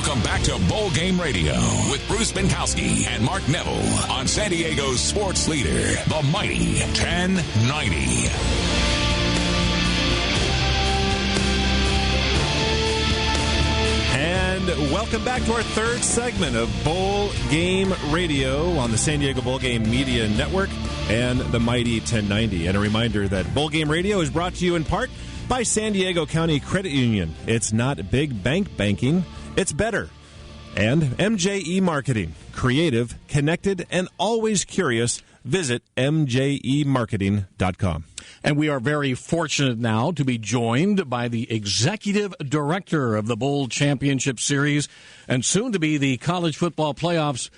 Welcome back to Bowl Game Radio with Bruce Binkowski and Mark Neville on San Diego's sports leader, the mighty 1090. And welcome back to our third segment of Bowl Game Radio on the San Diego Bowl Game Media Network and the mighty 1090. And a reminder that Bowl Game Radio is brought to you in part by San Diego County Credit Union. It's not big bank banking, it's better. And MJE Marketing, creative, connected, and always curious. Visit mjemarketing.com. And we are very fortunate now to be joined by the executive director of the Bowl Championship Series and soon to be the college football playoffs,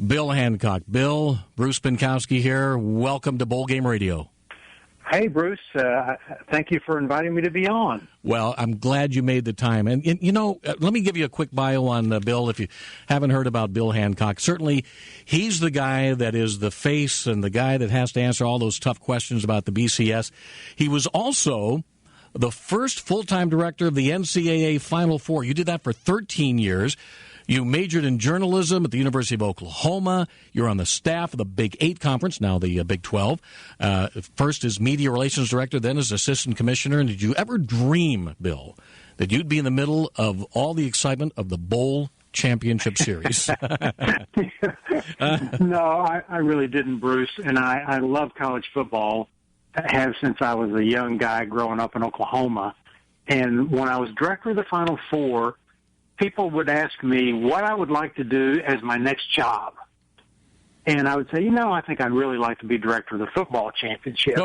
Bill Hancock. Bill, Bruce Binkowski here. Welcome to Bowl Game Radio. Hey, Bruce. Thank you for inviting me to be on. Well, I'm glad you made the time. And you know, let me give you a quick bio on Bill if you haven't heard about Bill Hancock. Certainly, he's the guy that is the face and the guy that has to answer all those tough questions about the BCS. He was also the first full-time director of the NCAA Final Four. You did that for 13 years. You majored in journalism at the University of Oklahoma. You're on the staff of the Big 8 Conference, now the Big 12. First as media relations director, then as assistant commissioner. And did you ever dream, Bill, that you'd be in the middle of all the excitement of the Bowl Championship Series? No, I really didn't, Bruce. And I love college football. I have since I was a young guy growing up in Oklahoma. And when I was director of the Final Four, people would ask me what I would like to do as my next job. And I would say, I think I'd really like to be director of the football championship.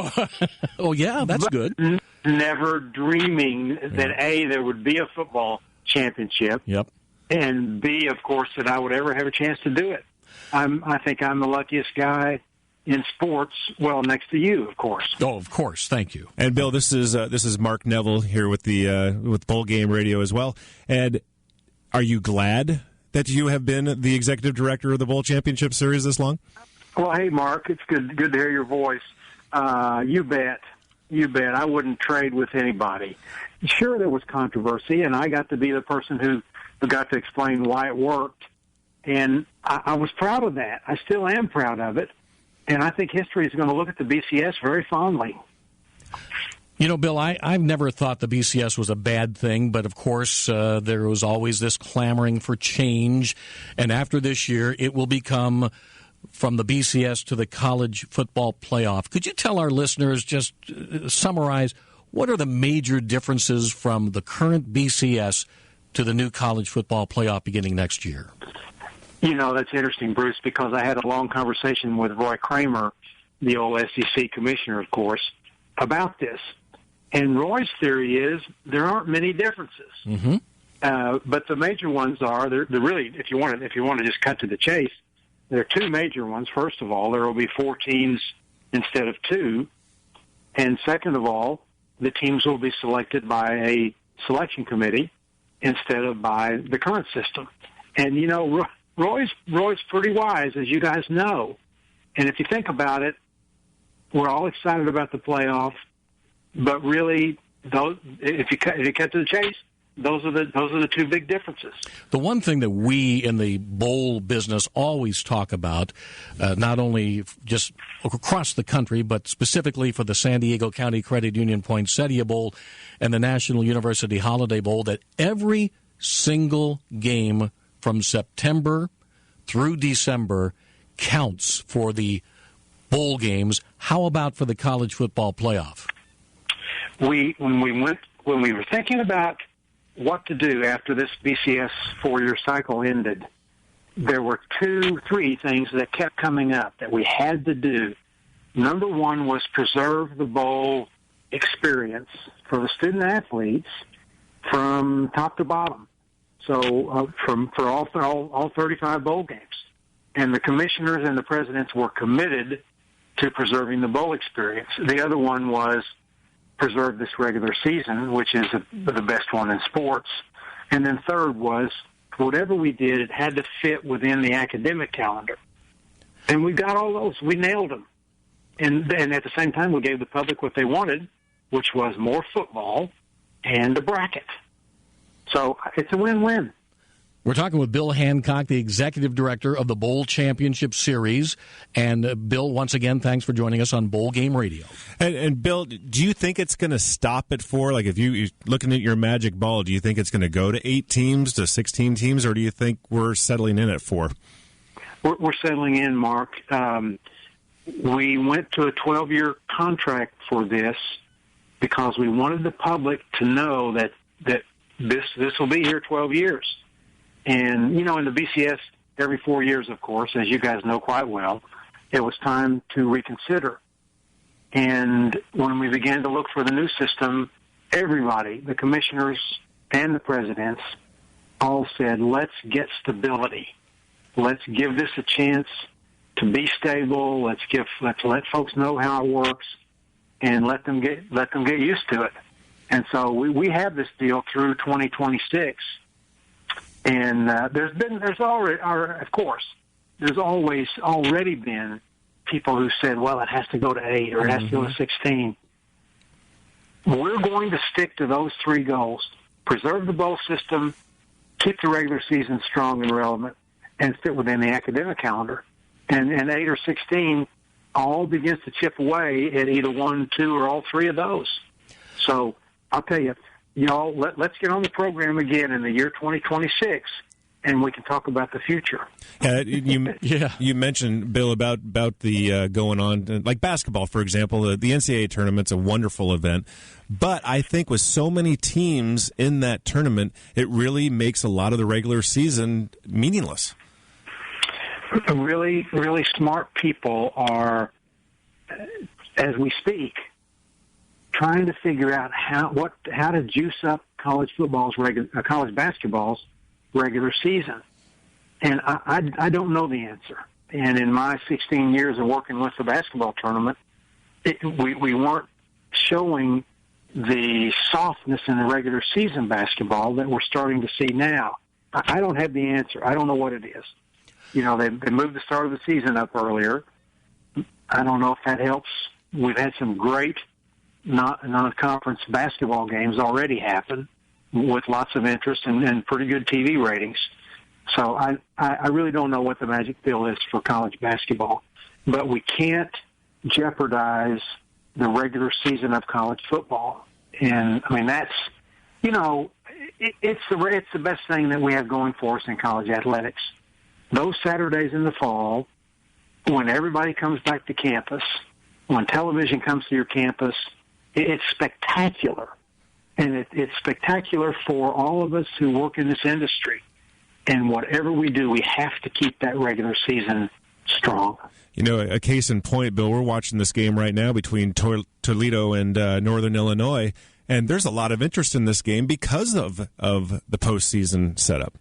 Oh yeah, that's good. Never dreaming that, A, there would be a football championship, yep, and B, of course, that I would ever have a chance to do it. I think I'm the luckiest guy in sports, well, next to you, of course. Oh, of course. Thank you. And, Bill, this is Mark Neville here with with Bowl Game Radio as well. And are you glad that you have been the executive director of the Bowl Championship Series this long? Well, hey, Mark, it's good to hear your voice. You bet. I wouldn't trade with anybody. Sure, there was controversy, and I got to be the person who got to explain why it worked. And I was proud of that. I still am proud of it. And I think history is going to look at the BCS very fondly. You know, Bill, I've never thought the BCS was a bad thing, but of course there was always this clamoring for change. And after this year, it will become from the BCS to the college football playoff. Could you tell our listeners, just summarize, what are the major differences from the current BCS to the new college football playoff beginning next year? That's interesting, Bruce, because I had a long conversation with Roy Kramer, the old SEC commissioner, of course, about this. And Roy's theory is there aren't many differences, but the major ones are they're really, if you want to just cut to the chase, there are two major ones. First of all, there will be 4 teams instead of 2, and second of all, the teams will be selected by a selection committee instead of by the current system. And Roy's pretty wise, as you guys know. And if you think about it, we're all excited about the playoff. But really, if you cut to the chase, those are the two big differences. The one thing that we in the bowl business always talk about, not only just across the country, but specifically for the San Diego County Credit Union Poinsettia Bowl and the National University Holiday Bowl, that every single game from September through December counts for the bowl games. How about for the college football playoff? When we were thinking about what to do after this BCS 4-year cycle ended, there were 3 things that kept coming up that we had to do. Number one was preserve the bowl experience for the student athletes from top to bottom. So for all 35 bowl games, and the commissioners and the presidents were committed to preserving the bowl experience. The other one was preserve this regular season, which is the best one in sports. And then third was, whatever we did, it had to fit within the academic calendar. And we got all those. We nailed them. And at the same time, we gave the public what they wanted, which was more football and a bracket. So it's a win-win. We're talking with Bill Hancock, the executive director of the Bowl Championship Series. And Bill, once again, thanks for joining us on Bowl Game Radio. And Bill, do you think it's going to stop at 4? Like, if you're looking at your magic ball, do you think it's going to go to 8 teams, to 16 teams, or do you think we're settling in at 4? We're settling in, Mark. We went to a 12-year contract for this because we wanted the public to know that this will be here 12 years. And, in the BCS, every 4 years, of course, as you guys know quite well, it was time to reconsider. And when we began to look for the new system, everybody, the commissioners and the presidents, all said, let's get stability. Let's give this a chance to be stable. Let's let folks know how it works, and let them get used to it. And so we have this deal through 2026. And there's always already been people who said, well, it has to go to 8 or it has to go to 16. We're going to stick to those 3 goals: preserve the bowl system, keep the regular season strong and relevant, and fit within the academic calendar. And 8 or 16 all begins to chip away at either 1, 2, or all 3 of those. So I'll tell you, y'all, let's get on the program again in the year 2026, and we can talk about the future. You mentioned, Bill, about the going on, like basketball, for example. The NCAA tournament's a wonderful event, but I think with so many teams in that tournament, it really makes a lot of the regular season meaningless. Really, really smart people are, as we speak, trying to figure out how to juice up college basketball's regular season. And I don't know the answer. And in my 16 years of working with the basketball tournament, we weren't showing the softness in the regular season basketball that we're starting to see now. I don't have the answer. I don't know what it is. They moved the start of the season up earlier. I don't know if that helps. We've had some great non-conference basketball games already happen with lots of interest and pretty good TV ratings. So I really don't know what the magic pill is for college basketball. But we can't jeopardize the regular season of college football. And, I mean, that's, it's the best thing that we have going for us in college athletics. Those Saturdays in the fall, when everybody comes back to campus, when television comes to your campus, it's spectacular. And it's spectacular for all of us who work in this industry. And whatever we do, we have to keep that regular season strong. A case in point, Bill, we're watching this game right now between Toledo and Northern Illinois, and there's a lot of interest in this game because of the postseason setup.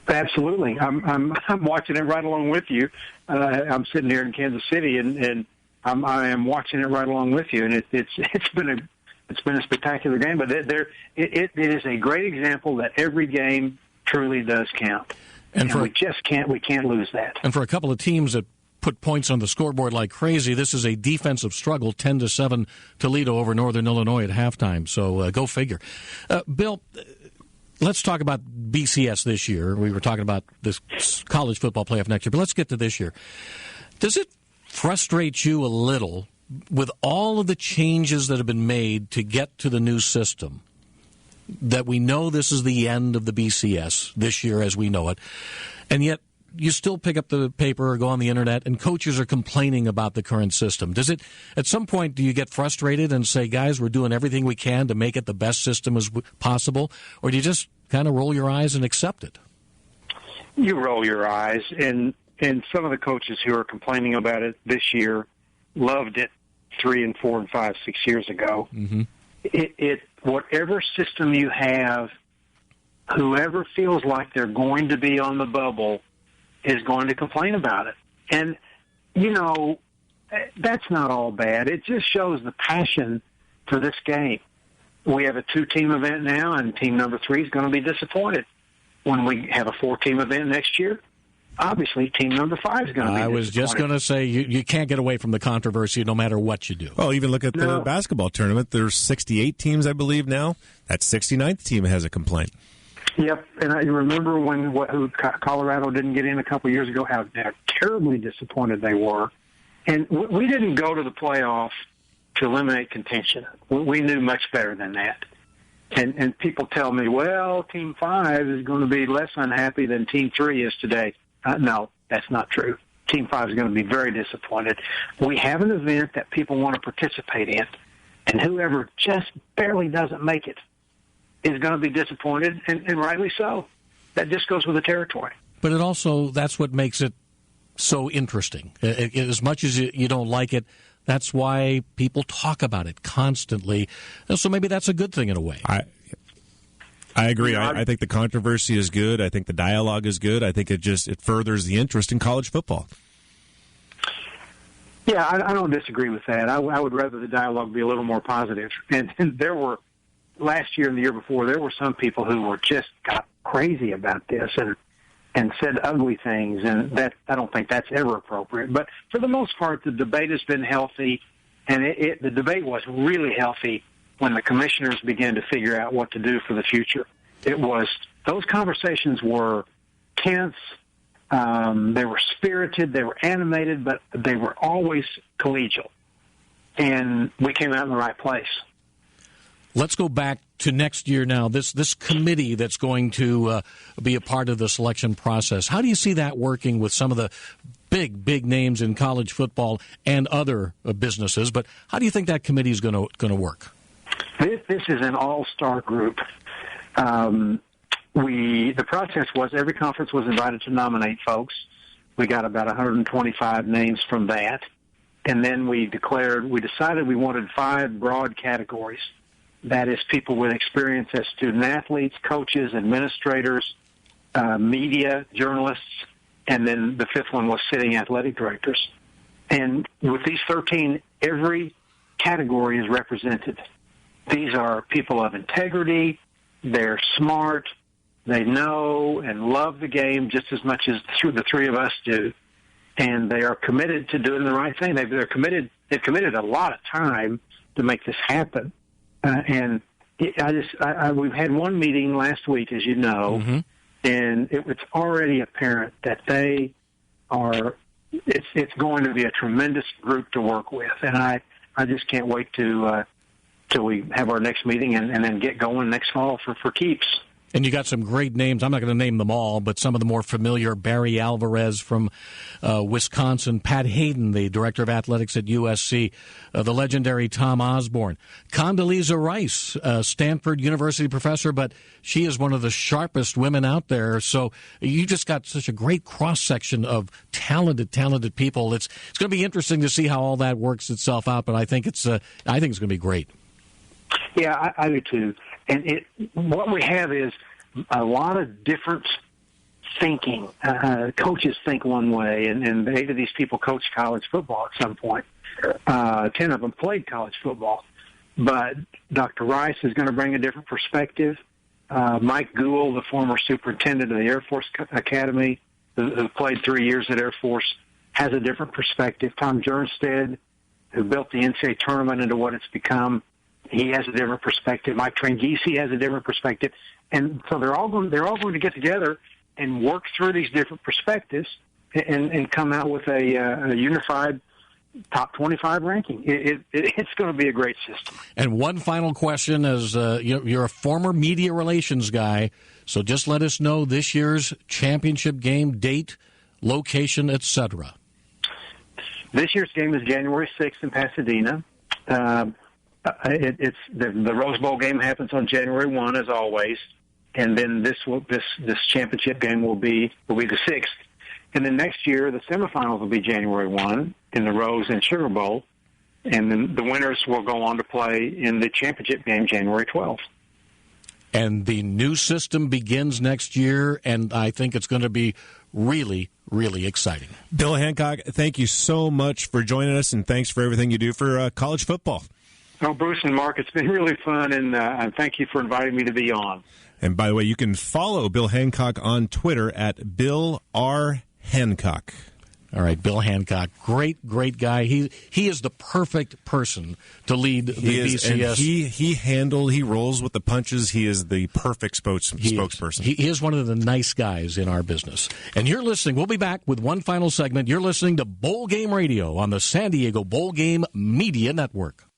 Absolutely. I'm watching it right along with you. I'm sitting here in Kansas City, and I am watching it right along with you, and it's been a spectacular game. But it is a great example that every game truly does count, and we can't lose that. And for a couple of teams that put points on the scoreboard like crazy, this is a defensive struggle. 10-7 Toledo over Northern Illinois at halftime. So go figure. Bill, let's talk about BCS this year. We were talking about this college football playoff next year, but let's get to this year. Does it frustrate you a little with all of the changes that have been made to get to the new system, that we know this is the end of the BCS this year as we know it, and yet you still pick up the paper or go on the internet and coaches are complaining about the current system? Does it, at some point, do you get frustrated and say, guys, we're doing everything we can to make it the best system as possible, or do you just kind of roll your eyes and accept it? You roll your eyes, and some of the coaches who are complaining about it this year loved it 3 and 4 and 5, 6 years ago. Mm-hmm. Whatever system you have, whoever feels like they're going to be on the bubble is going to complain about it. And, that's not all bad. It just shows the passion for this game. We have a 2-team event now, and team number 3 is going to be disappointed. When we have a 4-team event next year, obviously team number 5 is going to be disappointed. I was just going to say, you can't get away from the controversy no matter what you do. Well, even look at the basketball tournament. There's 68 teams, I believe, now. That 69th team has a complaint. Yep, and I remember when Colorado didn't get in a couple of years ago, how terribly disappointed they were. And we didn't go to the playoffs to eliminate contention. We knew much better than that. And people tell me, well, Team 5 is going to be less unhappy than Team 3 is today. No, that's not true. Team 5 is going to be very disappointed. We have an event that people want to participate in, and whoever just barely doesn't make it is going to be disappointed, and rightly so. That just goes with the territory. But it also, that's what makes it so interesting. As much as you don't like it, that's why people talk about it constantly. So maybe that's a good thing in a way. I agree. I think the controversy is good. I think the dialogue is good. I think it furthers the interest in college football. Yeah, I don't disagree with that. I would rather the dialogue be a little more positive. And there were, last year and the year before, there were some people who were just got crazy about this and said ugly things, and that I don't think that's ever appropriate. But for the most part, the debate has been healthy, and the debate was really healthy when the commissioners began to figure out what to do for the future. Those conversations were tense, they were spirited, they were animated, but they were always collegial. And we came out in the right place. Let's go back to next year now. This committee that's going to be a part of the selection process. How do you see that working with some of the big names in college football and other businesses? But how do you think that committee is going to work? This is an all-star group. The process was every conference was invited to nominate folks. We got about 125 names from that, and then we decided we wanted 5 broad categories. That is, people with experience as student-athletes, coaches, administrators, media, journalists, and then the 5th one was sitting athletic directors. And with these 13, every category is represented. These are people of integrity, they're smart, they know and love the game just as much as the 3 of us do, and they are committed to doing the right thing. They've committed a lot of time to make this happen. We've had one meeting last week, as you know, mm-hmm. and it's already apparent that they are. It's going to be a tremendous group to work with, and I just can't wait till we have our next meeting and then get going next fall for keeps. And you got some great names. I'm not going to name them all, but some of the more familiar: Barry Alvarez from Wisconsin, Pat Hayden, the director of athletics at USC, the legendary Tom Osborne, Condoleezza Rice, Stanford University professor, but she is one of the sharpest women out there. So you just got such a great cross section of talented people. It's going to be interesting to see how all that works itself out. But I think it's going to be great. Yeah, I do too. And what we have is a lot of different thinking. Coaches think one way, and 8 of these people coach college football at some point. 10 of them played college football. But Dr. Rice is going to bring a different perspective. Mike Gould, the former superintendent of the Air Force Academy, who played 3 years at Air Force, has a different perspective. Tom Jernstedt, who built the NCAA tournament into what it's become, he has a different perspective. Mike Tranghese has a different perspective. And so they're all going to get together and work through these different perspectives and come out with a unified top 25 ranking. It's going to be a great system. And one final question, as you're a former media relations guy, so just let us know this year's championship game date, location, etc. This year's game is January 6th in Pasadena. It's the Rose Bowl game happens on January 1, as always, and then this championship game will be the 6th, and then next year the semifinals will be January 1 in the Rose and Sugar Bowl, and then the winners will go on to play in the championship game January 12th. And the new system begins next year, and I think it's going to be really, really exciting. Bill Hancock, thank you so much for joining us, and thanks for everything you do for college football. Oh, Bruce and Mark, it's been really fun, and thank you for inviting me to be on. And by the way, you can follow Bill Hancock on Twitter at Bill R. Hancock. All right, Bill Hancock, great guy. He is the perfect person to lead the BCS. And he rolls with the punches. He is the perfect spokesperson. He is one of the nice guys in our business. And you're listening. We'll be back with one final segment. You're listening to Bowl Game Radio on the San Diego Bowl Game Media Network.